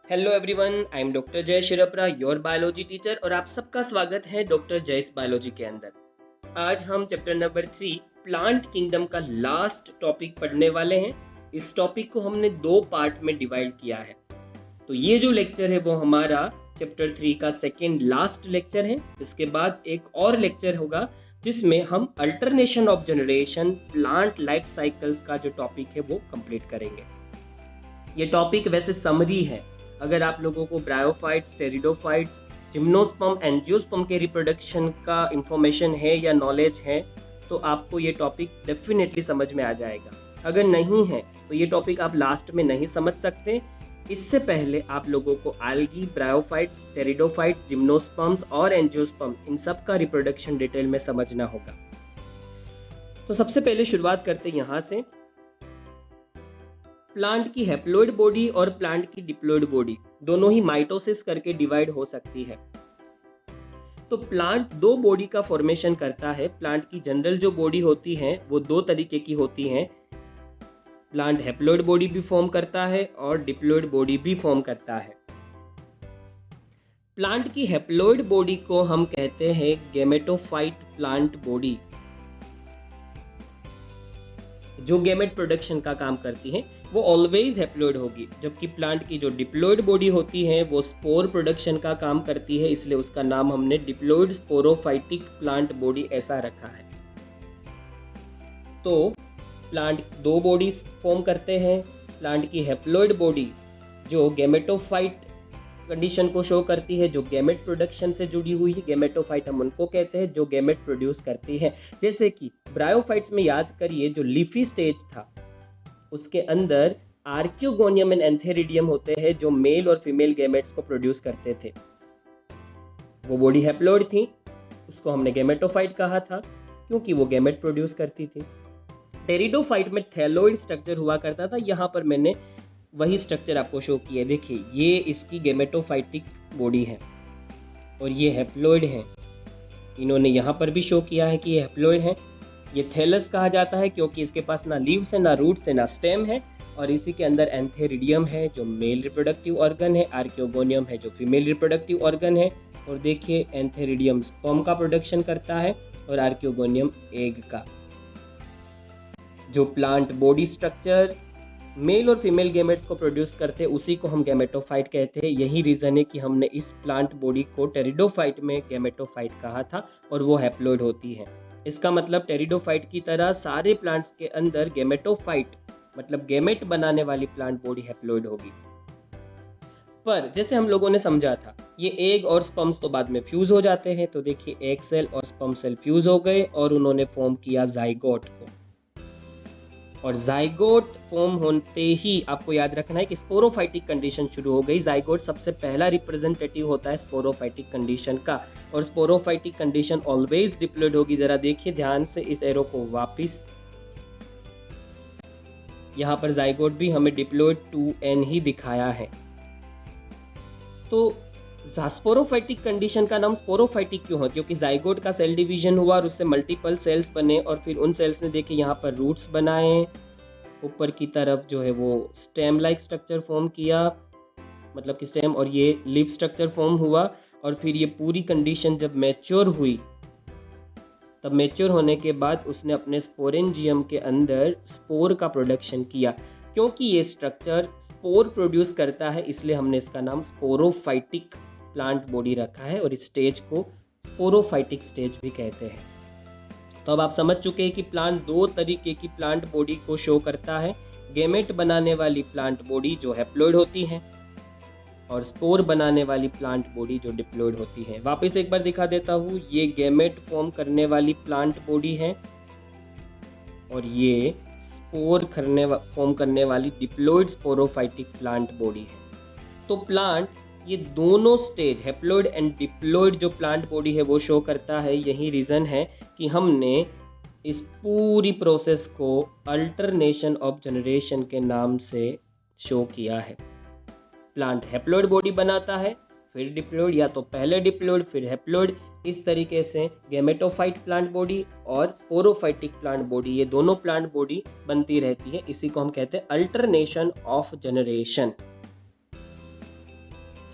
Hello everyone, I am doctor जय शिरपरा, your biology teacher, और आप सबका स्वागत है डॉक्टर जयस बायोलॉजी के अंदर। आज हम चैप्टर नंबर 3 प्लांट किंगडम का लास्ट टॉपिक पढ़ने वाले हैं। इस टॉपिक को हमने दो पार्ट में डिवाइड किया है। तो ये जो लेक्चर है वो हमारा चैप्टर 3 का सेकेंड लास्ट लेक्चर है। इसके बाद एक और लेक्चर होगा जिसमें हम alternation of generation plant life cycles का जो टॉपिक है वो कंप्लीट करेंगे। ये टॉपिक वैसे समरी है। अगर आप लोगों को ब्रायोफाइट्स, टेरिडोफाइट्स, जिम्नोस्पर्म, एंजियोस्पर्म के रिप्रोडक्शन का इंफॉर्मेशन है या नॉलेज है तो आपको ये टॉपिक डेफिनेटली समझ में आ जाएगा। अगर नहीं है तो ये टॉपिक आप लास्ट में नहीं समझ सकते। इससे पहले आप लोगों को एल्गी, ब्रायोफाइट्स, टेरिडोफाइट्स, जिम्नोस्पर्म्स और एंजियोस्पर्म इन सब का रिप्रोडक्शन डिटेल में समझना होगा। तो सबसे पहले शुरुआत करते हैं यहाँ से। प्लांट की हैप्लॉइड बॉडी और प्लांट की डिप्लॉइड बॉडी दोनों ही माइटोसिस करके डिवाइड हो सकती है। तो प्लांट दो बॉडी का फॉर्मेशन करता है। प्लांट की जनरल जो बॉडी होती है वो दो तरीके की होती है। प्लांट हैप्लॉइड बॉडी भी फॉर्म करता है और डिप्लॉइड बॉडी भी फॉर्म करता है। प्लांट की हैप्लॉइड बॉडी को हम कहते हैं गैमेटोफाइट प्लांट बॉडी, जो गैमेट प्रोडक्शन का काम करती है वो ऑलवेज हैप्लॉइड होगी। जबकि प्लांट की जो डिप्लॉइड बॉडी होती है वो स्पोर प्रोडक्शन का काम करती है, इसलिए उसका नाम हमने डिप्लॉइड स्पोरोफाइटिक प्लांट बॉडी ऐसा रखा है। तो प्लांट दो बॉडीज फॉर्म करते हैं। प्लांट की हैप्लॉइड बॉडी जो गैमेटोफाइट कंडीशन को शो करती है, जो गैमेट प्रोडक्शन से जुड़ी हुई है। गैमेटोफाइट हम उनको कहते हैं जो गैमेट प्रोड्यूस करती है। जैसे कि ब्रायोफाइट्स में याद करिए, जो लीफी स्टेज था उसके अंदर आर्कियोगोनियम एंड एंथेरिडियम होते हैं जो मेल और फीमेल गैमेट्स को प्रोड्यूस करते थे। वो बॉडी हैप्लॉइड थी, उसको हमने गैमेटोफाइट कहा था क्योंकि वो गैमेट प्रोड्यूस करती थी। टेरिडोफाइट में थैलोइड स्ट्रक्चर हुआ करता था। यहाँ पर मैंने वही स्ट्रक्चर आपको शो किया। देखिए, ये इसकी गैमेटोफाइटिक बॉडी है और ये हैप्लॉइड है। इन्होंने यहाँ पर भी शो किया है कि ये हैप्लॉइड है। ये थैलस कहा जाता है क्योंकि इसके पास ना लीव्स है, ना रूट्स है, ना स्टेम है। और इसी के अंदर एंथेरिडियम है जो मेल रिप्रोडक्टिव ऑर्गन है, आर्कियोगोनियम है जो फीमेल रिप्रोडक्टिव ऑर्गन है। और देखिए, एंथेरिडियम स्पर्म का प्रोडक्शन करता है और आर्कियोगोनियम एग का। जो प्लांट बॉडी स्ट्रक्चर मेल और फीमेल गैमेट्स को प्रोड्यूस करते हैं उसी को हम गैमेटोफाइट कहते हैं। यही रीजन है कि हमने इस प्लांट बॉडी को टेरिडोफाइट में गैमेटोफाइट कहा था और वो हैप्लॉइड होती है। इसका मतलब टेरिडोफाइट की तरह सारे प्लांट्स के अंदर गैमेटोफाइट मतलब गैमेट बनाने वाली प्लांट बॉडी हैप्लॉइड होगी। पर जैसे हम लोगों ने समझा था, ये एग और स्पर्म्स तो बाद में फ्यूज हो जाते हैं। तो देखिए, एग सेल और स्पर्म सेल फ्यूज हो गए और उन्होंने फॉर्म किया जाइगोट को। और जाइगोट फॉर्म होते ही आपको याद रखना है कि स्पोरोफाइटिक कंडीशन शुरू हो गई। जाइगोट सबसे पहला रिप्रेजेंटेटिव होता है स्पोरोफाइटिक कंडीशन का, और स्पोरोफाइटिक कंडीशन ऑलवेज डिप्लॉइड होगी। जरा देखिए ध्यान से इस एरो को वापस। यहाँ पर जाइगोट भी हमें डिप्लॉइड 2n ही दिखाया है। तो स्पोरोफाइटिक कंडीशन का नाम स्पोरोफाइटिक क्यों है? क्योंकि जाइगोट का सेल डिवीजन हुआ और उससे मल्टीपल सेल्स बने और फिर उन सेल्स ने देखिए यहाँ पर रूट्स बनाए, ऊपर की तरफ जो है वो स्टेम लाइक स्ट्रक्चर फॉर्म किया, मतलब कि स्टेम, और ये लीफ स्ट्रक्चर फॉर्म हुआ। और फिर ये पूरी कंडीशन जब मैच्योर हुई, तब मैच्योर होने के बाद उसने अपने स्पोरेंजियम के अंदर स्पोर का प्रोडक्शन किया। क्योंकि ये स्ट्रक्चर स्पोर प्रोड्यूस करता है इसलिए हमने इसका नाम स्पोरोफाइटिक प्लांट बॉडी रखा है और इस स्टेज को स्पोरोफाइटिक स्टेज भी कहते हैं। तो अब आप समझ चुके हैं कि प्लांट दो तरीके की प्लांट बॉडी को शो करता है। गैमेट बनाने वाली प्लांट बॉडी जो हैप्लॉइड होती है और स्पोर बनाने वाली प्लांट बॉडी जो डिप्लॉइड होती है। वापस एक बार दिखा देता हूँ, ये गैमेट फॉर्म करने वाली प्लांट बॉडी है और ये स्पोर फॉर्म करने वाली डिप्लॉइड स्पोरोफाइटिक प्लांट बॉडी है। तो प्लांट ये दोनों स्टेज हैप्लॉइड एंड डिप्लॉइड जो प्लांट बॉडी है वो शो करता है। यही रीज़न है कि हमने इस पूरी प्रोसेस को अल्टरनेशन ऑफ जनरेशन के नाम से शो किया है। प्लांट हैप्लॉइड बॉडी बनाता है, फिर डिप्लॉइड, या तो पहले डिप्लॉइड फिर हैप्लॉइड। इस तरीके से गैमेटोफाइट प्लांट बॉडी और स्पोरोफाइटिक प्लांट बॉडी, ये दोनों प्लांट बॉडी बनती रहती है। इसी को हम कहते हैं अल्टरनेशन ऑफ जनरेशन।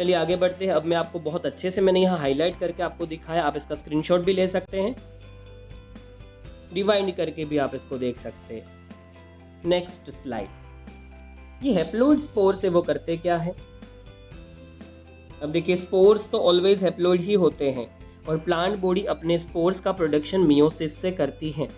चलिए आगे बढ़ते हैं। अब मैं आपको बहुत अच्छे से मैंने यहाँ हाईलाइट करके आपको दिखाया, आप इसका स्क्रीनशॉट भी ले सकते हैं, रिवाइंड करके भी आप इसको देख सकते हैं। नेक्स्ट स्लाइड, ये हैप्लॉइड स्पोर से वो करते क्या है। अब देखिए स्पोर्स तो ऑलवेज हैप्लॉइड ही होते हैं और प्लांट बॉडी अपने स्पोर्स का प्रोडक्शन मियोसिस से करती है।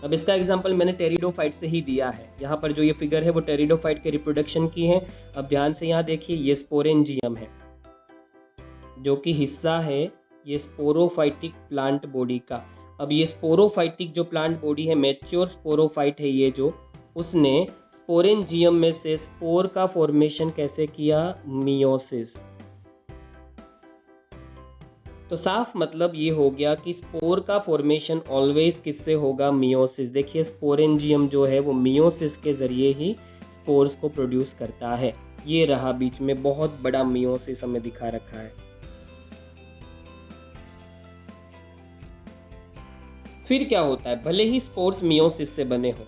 अब इसका एग्जांपल मैंने टेरिडोफाइट से ही दिया है। यहाँ पर जो ये फिगर है वो टेरिडोफाइट के रिप्रोडक्शन की है। अब ध्यान से यहाँ देखिए, ये स्पोरेंजियम है जो कि हिस्सा है ये स्पोरोफाइटिक प्लांट बॉडी का। अब ये स्पोरोफाइटिक जो प्लांट बॉडी है, मैच्योर स्पोरोफाइट है ये जो, उसने स्पोरेंजियम में से स्पोर का फॉर्मेशन कैसे किया, मियोसिस। तो साफ मतलब ये हो गया कि स्पोर का फॉर्मेशन ऑलवेज किससे होगा, मियोसिस। देखिए स्पोरेंजियम जो है वो मियोसिस के जरिए ही स्पोर्स को प्रोड्यूस करता है। ये रहा बीच में बहुत बड़ा मियोसिस हमें दिखा रखा है। फिर क्या होता है, भले ही स्पोर्स मियोसिस से बने हो,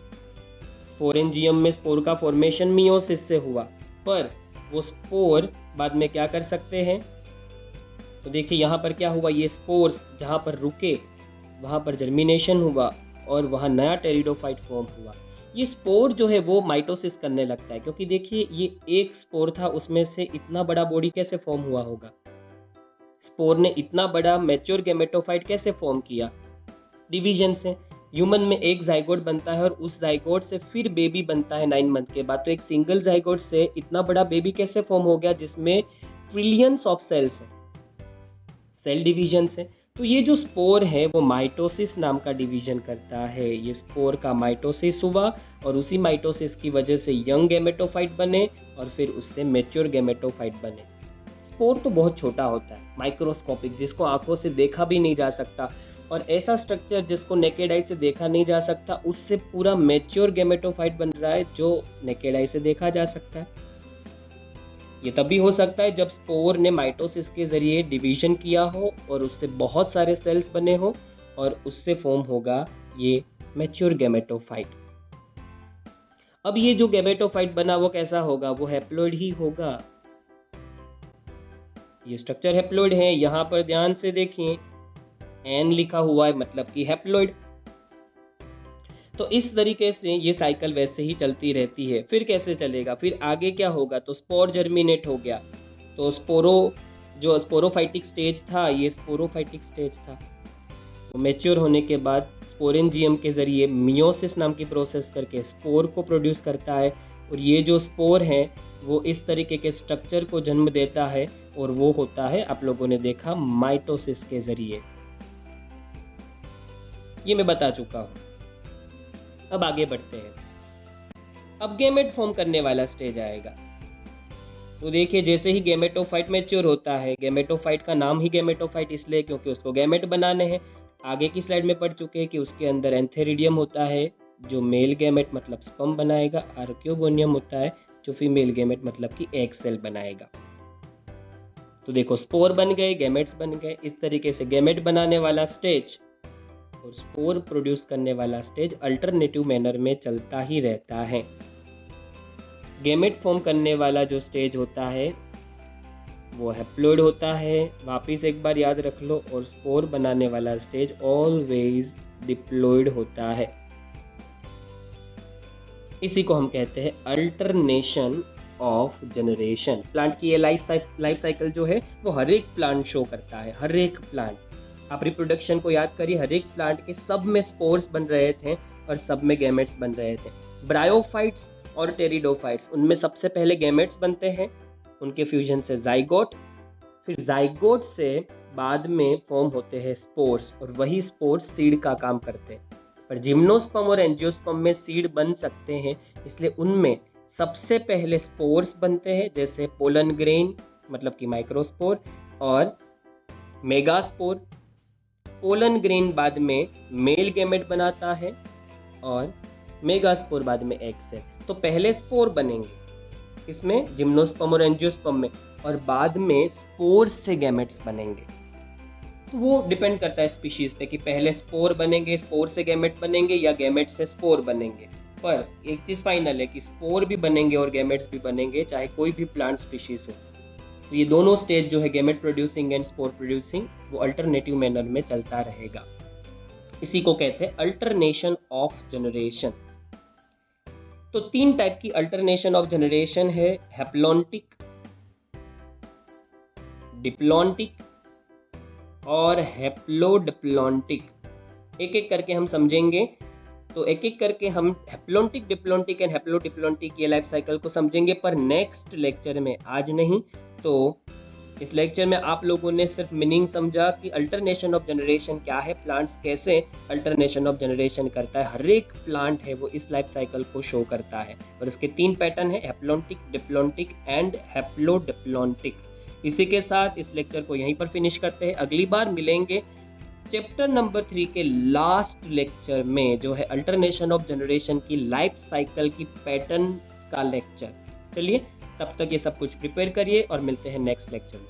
स्पोरेंजियम में स्पोर का फॉर्मेशन मियोसिस से हुआ, पर वो स्पोर बाद में क्या कर सकते हैं। तो देखिए यहाँ पर क्या हुआ, ये स्पोर्स जहाँ पर रुके वहाँ पर जर्मिनेशन हुआ और वहाँ नया टेरिडोफाइट फॉर्म हुआ। ये स्पोर जो है वो माइटोसिस करने लगता है, क्योंकि देखिए ये एक स्पोर था, उसमें से इतना बड़ा बॉडी कैसे फॉर्म हुआ होगा। स्पोर ने इतना बड़ा मैच्योर गैमेटोफाइट कैसे फॉर्म किया, डिवीजन से। ह्यूमन में एक जाइगोट बनता है और उस जाइगोट से फिर बेबी बनता है 9 मंथ के बाद। तो एक सिंगल जाइगोट से इतना बड़ा बेबी कैसे फॉर्म हो गया, जिसमें ट्रिलियंस ऑफ सेल्स हैं, सेल डिवीजन से। तो ये जो स्पोर है वो माइटोसिस नाम का डिवीजन करता है। ये स्पोर का माइटोसिस हुआ और उसी माइटोसिस की वजह से यंग गैमेटोफाइट बने और फिर उससे मैच्योर गैमेटोफाइट बने। स्पोर तो बहुत छोटा होता है, माइक्रोस्कोपिक, जिसको आंखों से देखा भी नहीं जा सकता, और ऐसा स्ट्रक्चर जिसको नेकेड आई से देखा नहीं जा सकता, उससे पूरा मैच्योर गैमेटोफाइट बन रहा है जो नेकेड आई से देखा जा सकता है। ये तभी हो सकता है जब स्पोर ने माइटोसिस के जरिए डिवीजन किया हो और उससे बहुत सारे सेल्स बने हो और उससे फॉर्म होगा ये मैच्योर गैमेटोफाइट। अब ये जो गैमेटोफाइट बना वो कैसा होगा, वो हैप्लॉइड ही होगा। ये स्ट्रक्चर हैप्लॉइड है। यहाँ पर ध्यान से देखिए एन लिखा हुआ है, मतलब कि हैप्लॉइड। तो इस तरीके से ये साइकिल वैसे ही चलती रहती है। फिर कैसे चलेगा, फिर आगे क्या होगा, तो स्पोर जर्मिनेट हो गया। तो जो स्पोरोफाइटिक स्टेज था, ये स्पोरोफाइटिक स्टेज था। तो मैच्योर होने के बाद स्पोरेंजियम के जरिए मियोसिस नाम की प्रोसेस करके स्पोर को प्रोड्यूस करता है, और ये जो स्पोर है वो इस तरीके के स्ट्रक्चर को जन्म देता है, और वो होता है, आप लोगों ने देखा, माइटोसिस के जरिए। ये मैं बता चुका हूँ। अब आगे बढ़ते हैं। अब गैमेट फॉर्म करने वाला स्टेज आएगा। तो देखिए जैसे ही गैमेटोफाइट मैच्योर होता है, गैमेटोफाइट का नाम ही गैमेटोफाइट इसलिए क्योंकि उसको गैमेट बनाने हैं। आगे की स्लाइड में पढ़ चुके हैं कि उसके अंदर एंथेरिडियम होता है जो मेल गैमेट मतलब स्पर्म बनाएगा, आर्कियोगोनियम होता है जो फीमेल गैमेट मतलब कि एग सेल बनाएगा। तो देखो स्पोर बन गए, गैमेट्स बन गए। इस तरीके से गैमेट बनाने वाला स्टेज और स्पोर प्रोड्यूस करने वाला स्टेज अल्टरनेटिव मैनर में चलता ही रहता है। गैमेट फॉर्म करने वाला जो स्टेज होता है वो हैप्लॉइड होता है, वापिस एक बार याद रख लो, और स्पोर बनाने वाला स्टेज ऑलवेज डिप्लॉइड होता है। इसी को हम कहते हैं अल्टरनेशन ऑफ जनरेशन। प्लांट की ये लाइफ साइकिल जो है वो हर एक प्लांट शो करता है। हर एक प्लांट, आप रिप्रोडक्शन को याद करिए, हर एक प्लांट के सब में स्पोर्स बन रहे थे और सब में गैमेट्स बन रहे थे। ब्रायोफाइट्स और टेरिडोफाइट्स, उनमें सबसे पहले गैमेट्स बनते हैं, उनके फ्यूजन से जाइगोट, फिर जाइगोट से बाद में फॉर्म होते हैं स्पोर्स, और वही स्पोर्स सीड का काम करते हैं। पर जिम्नोस्पर्म और एंजियोस्पर्म में सीड बन सकते हैं, इसलिए उनमें सबसे पहले स्पोर्स बनते हैं, जैसे पोलन ग्रेन मतलब कि माइक्रोस्पोर और मेगास्पोर। पोलन ग्रेन बाद में मेल गैमेट बनाता है और मेगास्पोर बाद में एग सेल। तो पहले स्पोर बनेंगे, इसमें जिम्नोस्पर्म और एंजियोस्पर्म में, और बाद में स्पोर से गैमेट्स बनेंगे। तो वो डिपेंड करता है स्पीशीज पे कि पहले स्पोर बनेंगे, स्पोर से गैमेट बनेंगे, या गैमेट से स्पोर बनेंगे। पर एक चीज़ फाइनल है कि स्पोर भी बनेंगे और गैमेट्स भी बनेंगे, चाहे कोई भी प्लांट स्पीशीज हो। तो ये दोनों स्टेज जो है gamete producing and spore producing वो अल्टरनेटिव मैनर में चलता रहेगा। इसी को कहते हैं अल्टरनेशन ऑफ जनरेशन। तो 3 टाइप की अल्टरनेशन ऑफ जनरेशन है, हैप्लॉन्टिक, डिप्लॉन्टिक और हैप्लोडिप्लॉन्टिक। एक एक करके हम समझेंगे। तो एक एक करके हम हैप्लॉन्टिक, डिप्लॉन्टिक एंड हैप्लोडिप्लॉन्टिक ये लाइफ साइकिल को समझेंगे, पर नेक्स्ट लेक्चर में, आज नहीं। तो इस लेक्चर में आप लोगों ने सिर्फ मीनिंग समझा कि अल्टरनेशन ऑफ जनरेशन क्या है, प्लांट्स कैसे अल्टरनेशन ऑफ जनरेशन करता है। हर एक प्लांट है वो इस लाइफ साइकिल को शो करता है और इसके 3 पैटर्न है, हैप्लॉन्टिक, डिप्लॉन्टिक एंड हैप्लोडिप्लॉन्टिक। इसी के साथ इस लेक्चर को यहीं पर फिनिश करते हैं। अगली बार मिलेंगे चैप्टर नंबर 3 के लास्ट लेक्चर में, जो है अल्टरनेशन ऑफ जनरेशन की लाइफ साइकिल की पैटर्न का लेक्चर। चलिए तब तक ये सब कुछ प्रिपेयर करिए और मिलते हैं नेक्स्ट लेक्चर में।